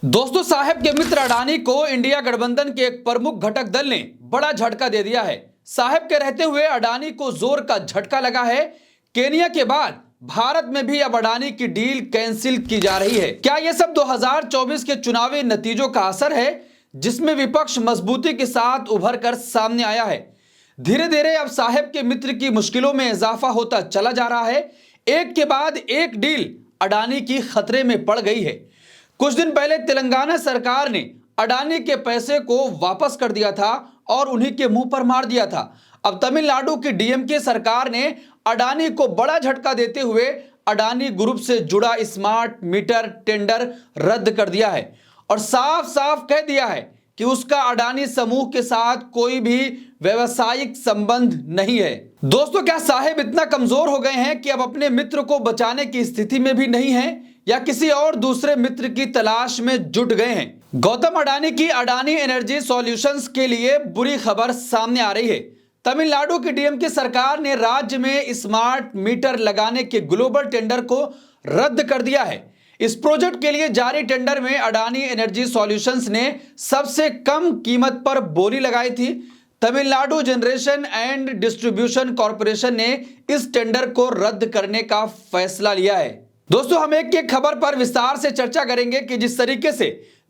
दोस्तों, साहब के मित्र अडानी को इंडिया गठबंधन के एक प्रमुख घटक दल ने बड़ा झटका दे दिया है। साहब के रहते हुए अडानी को जोर का झटका लगा है। केनिया के बाद भारत में भी अब अडानी की डील कैंसिल की जा रही है। क्या यह सब 2024 के चुनावी नतीजों का असर है, जिसमें विपक्ष मजबूती के साथ उभर कर सामने आया है? धीरे धीरे अब साहब के मित्र की मुश्किलों में इजाफा होता चला जा रहा है। एक के बाद एक डील अडानी की खतरे में पड़ गई है। कुछ दिन पहले तेलंगाना सरकार ने अडानी के पैसे को वापस कर दिया था और उन्हीं के मुंह पर मार दिया था। अब तमिलनाडु की डीएमके सरकार ने अडानी को बड़ा झटका देते हुए अडानी ग्रुप से जुड़ा स्मार्ट मीटर टेंडर रद्द कर दिया है और साफ साफ कह दिया है कि उसका अडानी समूह के साथ कोई भी व्यवसायिक संबंध नहीं है। दोस्तों, क्या साहब इतना कमजोर हो गए हैं कि अब अपने मित्र को बचाने की स्थिति में भी नहीं है या किसी और दूसरे मित्र की तलाश में जुट गए हैं? गौतम अडानी की अडानी एनर्जी सॉल्यूशंस के लिए बुरी खबर सामने आ रही है। तमिलनाडु की डीएमके सरकार ने राज्य में स्मार्ट मीटर लगाने के ग्लोबल टेंडर को रद्द कर दिया है। इस प्रोजेक्ट के लिए जारी टेंडर में अडानी एनर्जी सॉल्यूशंस ने सबसे कम कीमत पर बोली लगाई थी। Tamil Nadu generation and distribution corporation ने इस टेंडर को रद्द करने का फैसला लिया है। दोस्तों, हम एक खबर पर विस्तार से चर्चा करेंगे कि जिस तरीके से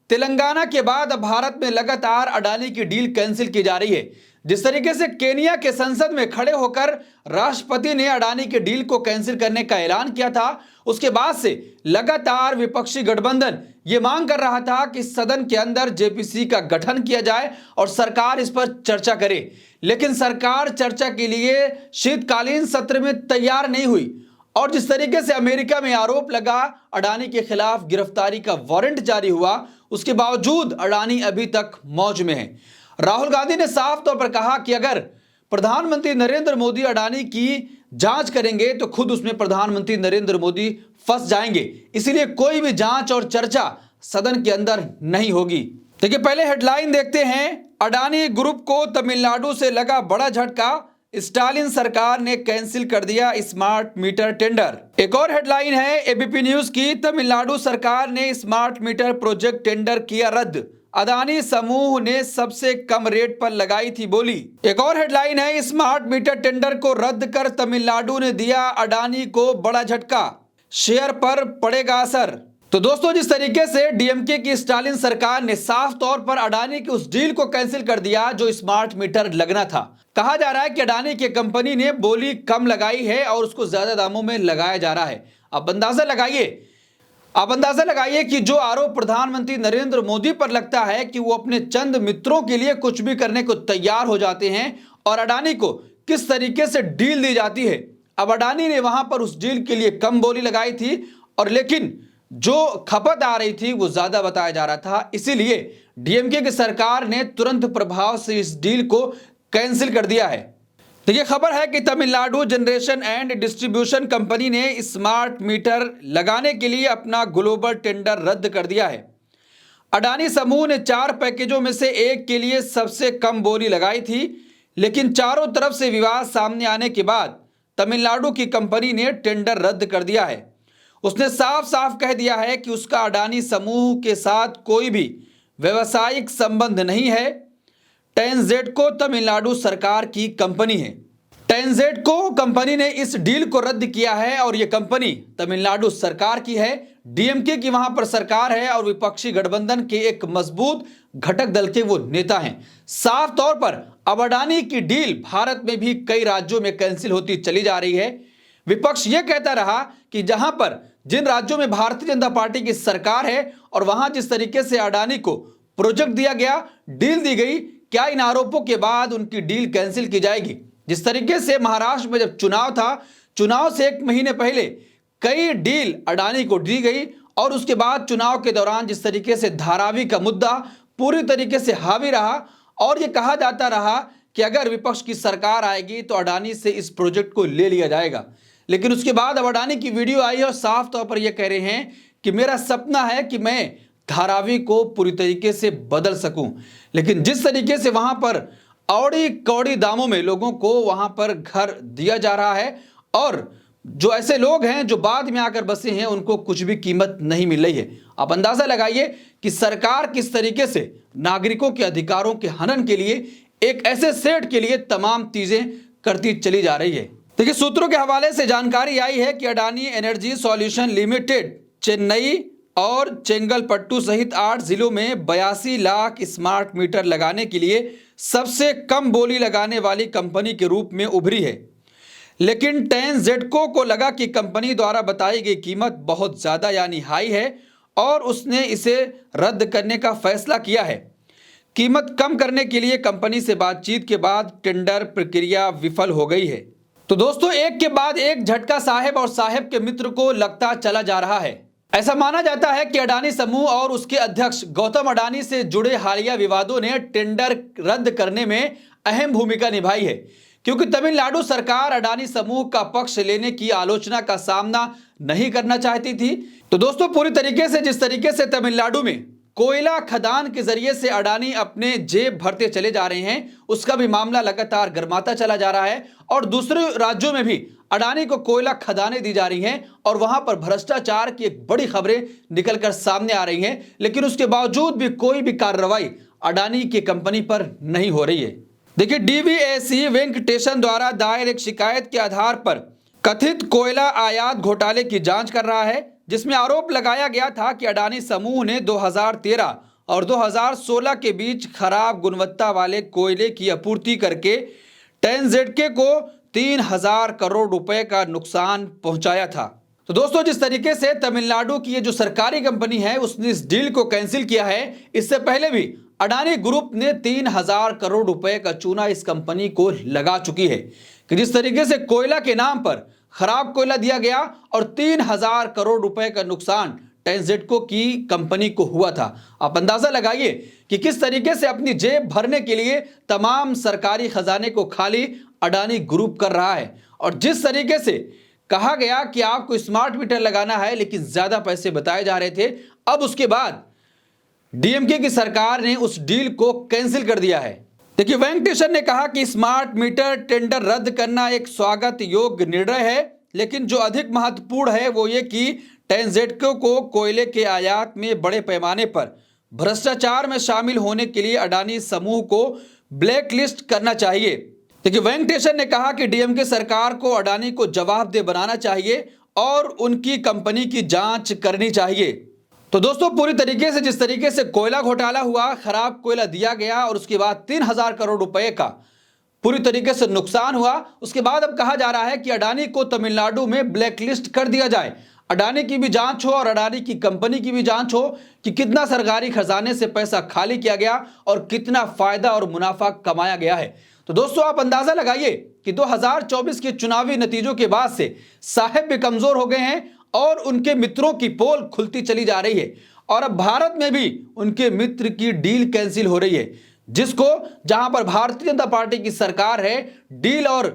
तेलंगाना के बाद भारत में लगातार अडानी की डील कैंसिल की जा रही है, जिस तरीके से केनिया के संसद में खड़े होकर राष्ट्रपति ने अडानी की डील को कैंसिल करने का ऐलान किया था, उसके बाद से लगातार विपक्षी गठबंधन ये मांग कर रहा था कि सदन के अंदर जेपीसी का गठन किया जाए और सरकार इस पर चर्चा करे। लेकिन सरकार चर्चा के लिए शीतकालीन सत्र में तैयार नहीं हुई और जिस तरीके से अमेरिका में आरोप लगा, अडानी के खिलाफ गिरफ्तारी का वारंट जारी हुआ, उसके बावजूद अडानी अभी तक मौज में है। राहुल गांधी ने साफ तौर पर कहा कि अगर प्रधानमंत्री नरेंद्र मोदी अडानी की जांच करेंगे तो खुद उसमें प्रधानमंत्री नरेंद्र मोदी फंस जाएंगे, इसीलिए कोई भी जांच और चर्चा सदन के अंदर नहीं होगी। देखिए, पहले हेडलाइन देखते हैं। अडानी ग्रुप को तमिलनाडु से लगा बड़ा झटका, स्टालिन सरकार ने कैंसिल कर दिया स्मार्ट मीटर टेंडर। एक और हेडलाइन है एबीपी न्यूज की, तमिलनाडु सरकार ने स्मार्ट मीटर प्रोजेक्ट टेंडर किया रद्द, अडानी समूह ने सबसे कम रेट पर लगाई थी बोली। एक और हेडलाइन है, स्मार्ट मीटर टेंडर को रद्द कर तमिलनाडु ने दिया अडानी को बड़ा झटका, शेयर पर पड़ेगा असर। तो दोस्तों, जिस तरीके से डीएमके की स्टालिन सरकार ने साफ तौर पर अडानी की उस डील को कैंसिल कर दिया जो स्मार्ट मीटर लगना था। कहा जा रहा है कि अडानी की कंपनी ने बोली कम लगाई है और उसको ज्यादा दामों में लगाया जा रहा है। अब अंदाजा लगाइए कि जो आरोप प्रधानमंत्री नरेंद्र मोदी पर लगता है कि वो अपने चंद मित्रों के लिए कुछ भी करने को तैयार हो जाते हैं और अडानी को किस तरीके से डील दी जाती है। अब अडानी ने वहां पर उस डील के लिए कम बोली लगाई थी और लेकिन जो खपत आ रही थी वो ज्यादा बताया जा रहा था, इसीलिए डीएमके की सरकार ने तुरंत प्रभाव से इस डील को कैंसिल कर दिया है। तो ये खबर है कि Tamil Nadu generation and distribution company ने स्मार्ट मीटर लगाने के लिए अपना ग्लोबल टेंडर रद्द कर दिया है। अडानी समूह ने 4 पैकेजों में से एक के लिए सबसे कम बोली लगाई थी, लेकिन चारों तरफ से विवाद सामने आने के बाद तमिलनाडु की कंपनी ने टेंडर रद्द कर दिया है। उसने साफ साफ कह दिया है कि उसका अडानी समूह के साथ कोई भी व्यवसायिक संबंध नहीं है। टेंजेडको तमिलनाडु सरकार की कंपनी है। टेंजेडको कंपनी ने इस डील को रद्द किया है और यह कंपनी तमिलनाडु सरकार की है। डीएमके की वहां पर सरकार है और विपक्षी गठबंधन के एक मजबूत घटक दल के वो नेता हैं। साफ तौर पर अब अडानी की डील भारत में भी कई राज्यों में कैंसिल होती चली जा रही है। विपक्ष यह कहता रहा कि जहां पर जिन राज्यों में भारतीय जनता पार्टी की सरकार है और वहां जिस तरीके से अडानी को प्रोजेक्ट दिया गया, डील दी गई, क्या इन आरोपों के बाद उनकी डील कैंसिल की जाएगी? जिस तरीके से महाराष्ट्र में जब चुनाव था, चुनाव से 1 महीने पहले कई डील अडानी को दी गई और उसके बाद चुनाव के दौरान जिस तरीके से धारावी का मुद्दा पूरी तरीके से हावी रहा और यह कहा जाता रहा कि अगर विपक्ष की सरकार आएगी तो अडानी से इस प्रोजेक्ट को ले लिया जाएगा। लेकिन उसके बाद अब अडानी की वीडियो आई और साफ तौर पर यह कह रहे हैं कि मेरा सपना है कि मैं धारावी को पूरी तरीके से बदल सकूं। लेकिन जिस तरीके से वहां पर औड़ी कौड़ी दामों में लोगों को वहां पर घर दिया जा रहा है और जो ऐसे लोग हैं जो बाद में आकर बसे हैं उनको कुछ भी कीमत नहीं मिल रही है। आप अंदाजा लगाइए कि सरकार किस तरीके से नागरिकों के अधिकारों के हनन के लिए एक ऐसे सेठ के लिए तमाम चीजें करती चली जा रही है। देखिए, सूत्रों के हवाले से जानकारी आई है कि Adani energy solution limited Chennai और चेंगलपट्टू सहित 8 जिलों में 82 लाख स्मार्ट मीटर लगाने के लिए सबसे कम बोली लगाने वाली कंपनी के रूप में उभरी है। लेकिन टेंजेडको को लगा कि कंपनी द्वारा बताई गई कीमत बहुत ज्यादा यानी हाई है और उसने इसे रद्द करने का फैसला किया है। कीमत कम करने के लिए कंपनी से बातचीत के बाद टेंडर प्रक्रिया विफल हो गई है। तो दोस्तों, एक के बाद एक झटका साहब और साहब के मित्र को लगता चला जा रहा है। ऐसा माना जाता है कि अडानी समूह और उसके अध्यक्ष गौतम अडानी से जुड़े हालिया विवादों ने टेंडर रद्द करने में अहम भूमिका निभाई है, क्योंकि तमिलनाडु सरकार अडानी समूह का पक्ष लेने की आलोचना का सामना नहीं करना चाहती थी। तो दोस्तों, पूरी तरीके से जिस तरीके से तमिलनाडु में कोयला खदान के जरिए से अडानी अपने जेब भरते चले जा रहे हैं, उसका भी मामला लगातार गर्माता चला जा रहा है और दूसरे राज्यों में भी अडानी को कोयला खदानें दी जा रही हैं और वहां पर भ्रष्टाचार की एक बड़ी खबरें निकलकर सामने आ रही हैं। लेकिन उसके बावजूद भी कोई भी कार्रवाई अडानी की कंपनी पर नहीं हो रही है। देखिए, डीवीएसी वेंकटेशन द्वारा दायर एक शिकायत के आधार पर कथित कोयला आयात घोटाले की जांच कर रहा है, जिसमें आरोप लगाया गया था कि अडानी समूह ने 2013 और 2016 के बीच खराब गुणवत्ता वाले कोयले की आपूर्ति करके टेंजेडके को 3000 करोड़ रुपए का नुकसान पहुंचाया था। तो दोस्तों, जिस तरीके से तमिलनाडु की ये जो सरकारी कंपनी है उसने इस डील को कैंसिल किया है, इससे पहले भी अडानी ग्रुप ने 3000 करोड़ रुपए का चूना इस कंपनी को लगा चुकी है कि जिस तरीके से कोयला के नाम पर खराब कोयला दिया गया और 3000 करोड़ रुपए का नुकसान टेंजेडको की कंपनी को हुआ था। आप अंदाजा लगाइए कि किस तरीके से अपनी जेब भरने के लिए तमाम सरकारी खजाने को खाली अडानी ग्रुप कर रहा है। और जिस तरीके से कहा गया कि आपको स्मार्ट मीटर लगाना है लेकिन ज्यादा पैसे बताए जा रहे थे, अब उसके बाद डीएमके की सरकार ने उस डील को कैंसिल कर दिया है। देखिए, वेंकटेशन ने कहा कि स्मार्ट मीटर टेंडर रद्द करना एक स्वागत योग्य निर्णय है, लेकिन जो अधिक महत्वपूर्ण है वो ये कि टेंजेडको को कोयले के आयात में बड़े पैमाने पर भ्रष्टाचार में शामिल होने के लिए अडानी समूह को ब्लैकलिस्ट करना चाहिए। देखिए, वेंकटेशन ने कहा कि डीएमके सरकार को अडानी को जवाबदेह बनाना चाहिए और उनकी कंपनी की जांच करनी चाहिए। तो दोस्तों, पूरी तरीके से जिस तरीके से कोयला घोटाला हुआ, खराब कोयला दिया गया और उसके बाद 3000 करोड़ रुपए का पूरी तरीके से नुकसान हुआ, उसके बाद अब कहा जा रहा है कि अडानी को तमिलनाडु में ब्लैकलिस्ट कर दिया जाए। अडानी की भी जांच हो और अडानी की कंपनी की भी जांच हो कि कितना सरकारी खजाने से पैसा खाली किया गया और कितना फायदा और मुनाफा कमाया गया है। तो दोस्तों, आप अंदाजा लगाइए कि 2024 के चुनावी नतीजों के बाद से साहब भी कमजोर हो गए हैं और उनके मित्रों की पोल खुलती चली जा रही है और अब भारत में भी उनके मित्र की डील कैंसिल हो रही है, जिसको जहां पर भारतीय जनता पार्टी की सरकार है, डील और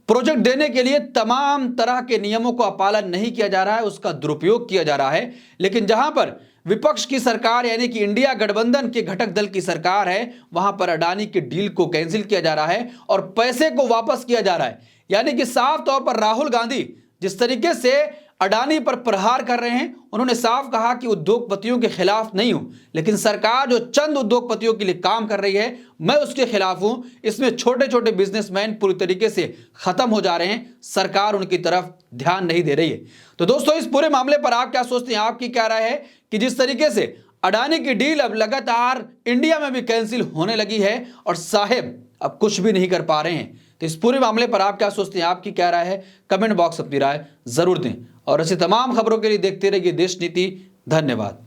प्रोजेक्ट देने के लिए तमाम तरह के नियमों का पालन नहीं किया जा रहा है, उसका दुरुपयोग किया जा रहा है। लेकिन जहां पर विपक्ष की सरकार यानी कि इंडिया गठबंधन के घटक दल की सरकार है, वहां पर अडानी की डील को कैंसिल किया जा रहा है और पैसे को वापस किया जा रहा है। यानी कि साफ तौर पर राहुल गांधी जिस तरीके से अडानी पर प्रहार कर रहे हैं, उन्होंने साफ कहा कि उद्योगपतियों के खिलाफ नहीं हूं, लेकिन सरकार जो चंद उद्योगपतियों के लिए काम कर रही है मैं उसके खिलाफ हूं। इसमें छोटे छोटे बिजनेसमैन पूरी तरीके से खत्म हो जा रहे हैं, सरकार उनकी तरफ ध्यान नहीं दे रही है। तो दोस्तों, इस पूरे मामले पर आप क्या सोचते हैं, आपकी क्या राय है कि जिस तरीके से अडानी की डील अब लगातार इंडिया में भी कैंसिल होने लगी है और साहेब अब कुछ भी नहीं कर पा रहे हैं, तो इस पूरे मामले पर आप क्या सोचते हैं, आपकी क्या राय है, कमेंट बॉक्स अपनी राय जरूर दें और ऐसी तमाम खबरों के लिए देखते रहिए देश नीति। धन्यवाद।